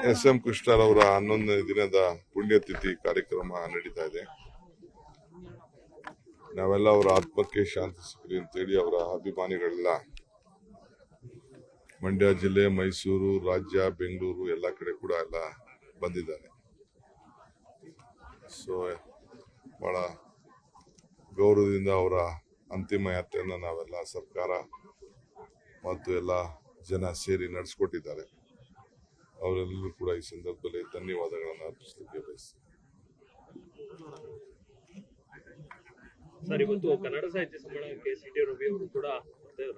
SM. ಕೃಷ್ಣರವರ 11ನೇ ದಿನದ ಪುಣ್ಯತಿಥಿ ಕಾರ್ಯಕ್ರಮ ನಡೀತಾ ಇದೆ. ನಾವೆಲ್ಲ ಅವರ ಆತ್ಮಕ್ಕೆ ಶಾಂತಿ ಸಿಗಲಿ ಅಂತೇಳಿ ಅವರ ಅಭಿಮಾನಿಗಳೆಲ್ಲ ಮಂಡ್ಯ ಜಿಲ್ಲೆ, ಮೈಸೂರು, ರಾಜ್ಯ, ಬೆಂಗಳೂರು ಎಲ್ಲ ಕಡೆ ಕೂಡ ಎಲ್ಲ ಬಂದಿದ್ದಾರೆ. ಸೊ ಬಹಳ ಗೌರವದಿಂದ ಅವರ ಅಂತಿಮ ಯಾತ್ರೆಯನ್ನು ನಾವೆಲ್ಲ ಸರ್ಕಾರ ಮತ್ತು ಎಲ್ಲ ಜನ ಸೇರಿ ನಡೆಸ್ಕೊಟ್ಟಿದ್ದಾರೆ. ಅವರೆಲ್ಲರೂ ಕೂಡ ಈ ಸಂದರ್ಭದಲ್ಲಿ ಧನ್ಯವಾದಗಳನ್ನು ಅರ್ಪಿಸಲಿಕ್ಕೆ ಬಯಸ್ತೀನಿ. ಸರ್, ಇವತ್ತು ಕನ್ನಡ ಸಾಹಿತ್ಯ ಸಮ್ಮೇಳನಕ್ಕೆ ಸಿ.ಟಿ. ರವಿ ಅವರು ಕೂಡ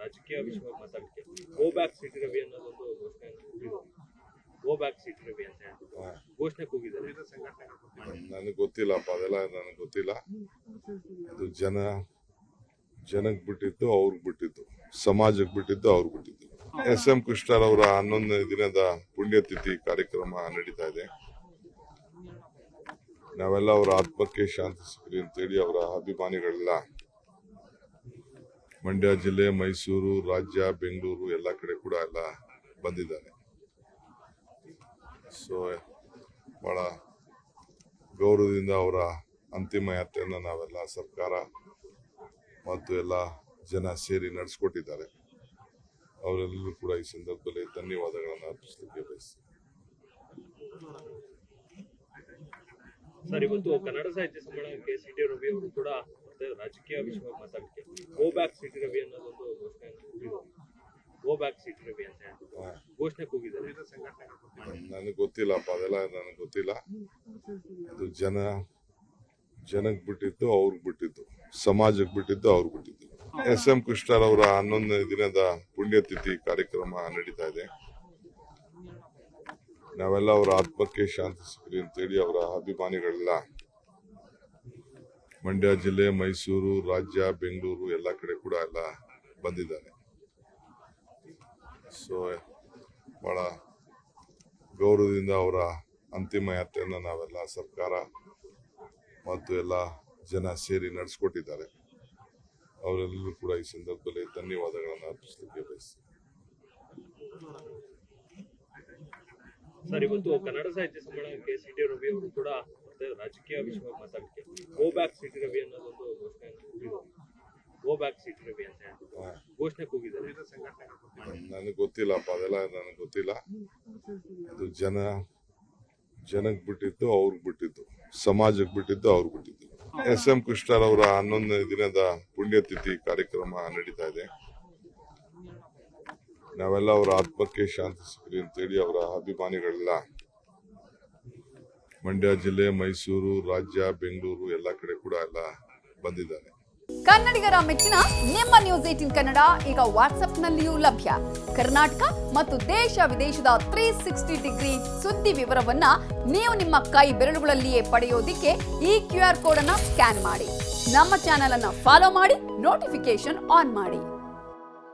ರಾಜಕೀಯ ವಿಷಯವಾಗಿ ಮಾತಾಡಲಿಕ್ಕೆ ಗೋ ಬ್ಯಾಕ್ ಸಿ.ಟಿ. ರವಿ ಅನ್ನೋದೊಂದು ಘೋಷಣೆ ಗೋ ಬ್ಯಾಕ್ ಸಿ.ಟಿ. ರವಿ ಅಂತ ಘೋಷಣೆ ಕೂಗಿದ್ದಾರೆ. ನನಗೆ ಗೊತ್ತಿಲ್ಲಪ್ಪ, ಅದೆಲ್ಲ ನನಗೆ ಗೊತ್ತಿಲ್ಲ. ಅದು ಜನಕ್ಕೆ ಬಿಟ್ಟಿದ್ದು, ಅವ್ರಿಗೆ ಬಿಟ್ಟಿದ್ದು, ಸಮಾಜಕ್ಕೆ ಬಿಟ್ಟಿದ್ದು, ಅವ್ರಿಗೆ ಬಿಟ್ಟಿದ್ದು. ಎಸ್.ಎಂ. ಕೃಷ್ಣರವರ 11ನೇ ದಿನದ ಪುಣ್ಯತಿಥಿ ಕಾರ್ಯಕ್ರಮ ನಡೀತಾ ಇದೆ. ನಾವೆಲ್ಲ ಅವರ ಆತ್ಮಕ್ಕೆ ಶಾಂತಿ ಸಿಗಲಿ ಅಂತೇಳಿ ಅವರ ಅಭಿಮಾನಿಗಳೆಲ್ಲ ಮಂಡ್ಯ ಜಿಲ್ಲೆ, ಮೈಸೂರು, ರಾಜ್ಯ, ಬೆಂಗಳೂರು ಎಲ್ಲ ಕಡೆ ಕೂಡ ಎಲ್ಲ ಬಂದಿದ್ದಾರೆ. ಸೊ ಬಹಳ ಗೌರವದಿಂದ ಅವರ ಅಂತಿಮ ಯಾತ್ರೆಯನ್ನು ನಾವೆಲ್ಲ ಸರ್ಕಾರ ಮತ್ತು ಎಲ್ಲ ಜನ ಸೇರಿ ನಡೆಸ್ಕೊಟ್ಟಿದ್ದಾರೆ. ಅವರೆಲ್ಲರೂ ಕೂಡ ಈ ಸಂದರ್ಭದಲ್ಲಿ ಧನ್ಯವಾದಗಳನ್ನು ಅರ್ಪಿಸಲಿಕ್ಕೆ ಬಯಸ್ತೀನಿ. ಸರ್, ಇವತ್ತು ಕನ್ನಡ ಸಾಹಿತ್ಯ ಸಮ್ಮೇಳನಕ್ಕೆ ಸಿ.ಟಿ. ರವಿ ಅವರು ಕೂಡ ರಾಜಕೀಯ ವಿಷಯವಾಗಿ ಮಾತಾಡಲಿಕ್ಕೆ ಗೋ ಬ್ಯಾಕ್ ಸಿ.ಟಿ. ರವಿ ಅನ್ನೋದೊಂದು ಘೋಷಣೆ ಗೋ ಬ್ಯಾಕ್ ಸಿ.ಟಿ. ರವಿ ಅಂತ ಘೋಷಣೆ ಕೂಗಿದ್ದಾರೆ. ನನಗೆ ಗೊತ್ತಿಲ್ಲಪ್ಪ, ಅದೆಲ್ಲ ನನಗೆ ಗೊತ್ತಿಲ್ಲ. ಅದು ಜನಕ್ಕೆ ಬಿಟ್ಟಿದ್ದು, ಅವ್ರಿಗೆ ಬಿಟ್ಟಿದ್ದು, ಸಮಾಜಕ್ಕೆ ಬಿಟ್ಟಿದ್ದು, ಅವ್ರಿಗೆ ಬಿಟ್ಟಿದ್ದು. ಎಸ್.ಎಂ. ಕೃಷ್ಣರವರ 11ನೇ ದಿನದ ಪುಣ್ಯತಿಥಿ ಕಾರ್ಯಕ್ರಮ ನಡೀತಾ ಇದೆ. ನಾವೆಲ್ಲ ಅವರ ಆತ್ಮಕ್ಕೆ ಶಾಂತಿ ಸಿಗಲಿ ಅಂತೇಳಿ ಅವರ ಅಭಿಮಾನಿಗಳೆಲ್ಲ ಮಂಡ್ಯ ಜಿಲ್ಲೆ, ಮೈಸೂರು, ರಾಜ್ಯ, ಬೆಂಗಳೂರು ಎಲ್ಲ ಕಡೆ ಕೂಡ ಎಲ್ಲ ಬಂದಿದ್ದಾರೆ. ಸೊ ಬಹಳ ಗೌರವದಿಂದ ಅವರ ಅಂತಿಮ ಯಾತ್ರೆಯನ್ನು ನಾವೆಲ್ಲ ಸರ್ಕಾರ ಮತ್ತು ಎಲ್ಲ ಜನ ಸೇರಿ ನಡೆಸ್ಕೊಟ್ಟಿದ್ದಾರೆ. ಅವರೆಲ್ಲರೂ ಕೂಡ ಈ ಸಂದರ್ಭದಲ್ಲಿ ಧನ್ಯವಾದಗಳನ್ನು ಅರ್ಪಿಸಲಿಕ್ಕೆ ಬಯಸ್ತೀನಿ. ಸರ್, ಇವತ್ತು ಕನ್ನಡ ಸಾಹಿತ್ಯ ಸಮ್ಮೇಳನಕ್ಕೆ ಸಿ.ಟಿ. ರವಿ ಅವರು ಕೂಡ ರಾಜಕೀಯ ವಿಷಯವಾಗಿ ಮಾತಾಡಲಿಕ್ಕೆ ಗೋ ಬ್ಯಾಕ್ ಸಿ.ಟಿ. ರವಿ ಅನ್ನೋದೊಂದು ಘೋಷಣೆ ಗೋ ಬ್ಯಾಕ್ ಸಿ.ಟಿ. ರವಿ ಅಂತ ಘೋಷಣೆ ಕೂಗಿದ್ದಾರೆ. ನನಗೆ ಗೊತ್ತಿಲ್ಲಪ್ಪ, ಅದೆಲ್ಲ ನನಗೆ ಗೊತ್ತಿಲ್ಲ. ಅದು ಜನಕ್ಕೆ ಬಿಟ್ಟಿದ್ದು, ಅವ್ರಿಗೆ ಬಿಟ್ಟಿದ್ದು, ಸಮಾಜಕ್ಕೆ ಬಿಟ್ಟಿದ್ದು, ಅವ್ರಿಗೆ ಬಿಟ್ಟಿದ್ದು. ಎಸ್.ಎಂ. ಕೃಷ್ಣರವರ 11ನೇ ದಿನದ ಪುಣ್ಯತಿಥಿ ಕಾರ್ಯಕ್ರಮ ನಡೀತಾ ಇದೆ. ನಾವೆಲ್ಲ ಅವರ ಆತ್ಮಕ್ಕೆ ಶಾಂತಿ ಸಿಗಲಿ ಅಂತೇಳಿ ಅವರ ಅಭಿಮಾನಿಗಳೆಲ್ಲ ಮಂಡ್ಯ ಜಿಲ್ಲೆ, ಮೈಸೂರು, ರಾಜ್ಯ, ಬೆಂಗಳೂರು ಎಲ್ಲ ಕಡೆ ಕೂಡ ಎಲ್ಲ ಬಂದಿದ್ದಾರೆ. ಕನ್ನಡಿಗರ ಮೆಚ್ಚಿನ ನಿಮ್ಮ ನ್ಯೂಸ್ 18 ಕನ್ನಡ ಈಗ ವಾಟ್ಸ್ಆಪ್ನಲ್ಲಿಯೂ ಲಭ್ಯ. ಕರ್ನಾಟಕ ಮತ್ತು ದೇಶ ವಿದೇಶದ 360 ಡಿಗ್ರಿ ಸುದ್ದಿ ವಿವರವನ್ನ ನೀವು ನಿಮ್ಮ ಕೈ ಬೆರಳುಗಳಲ್ಲಿಯೇ ಪಡೆಯೋದಿಕ್ಕೆ ಈ QR ಕೋಡ್ ಅನ್ನ ಸ್ಕ್ಯಾನ್ ಮಾಡಿ. ನಮ್ಮ ಚಾನೆಲ್ ಅನ್ನ ಫಾಲೋ ಮಾಡಿ, ನೋಟಿಫಿಕೇಶನ್ ಆನ್ ಮಾಡಿ.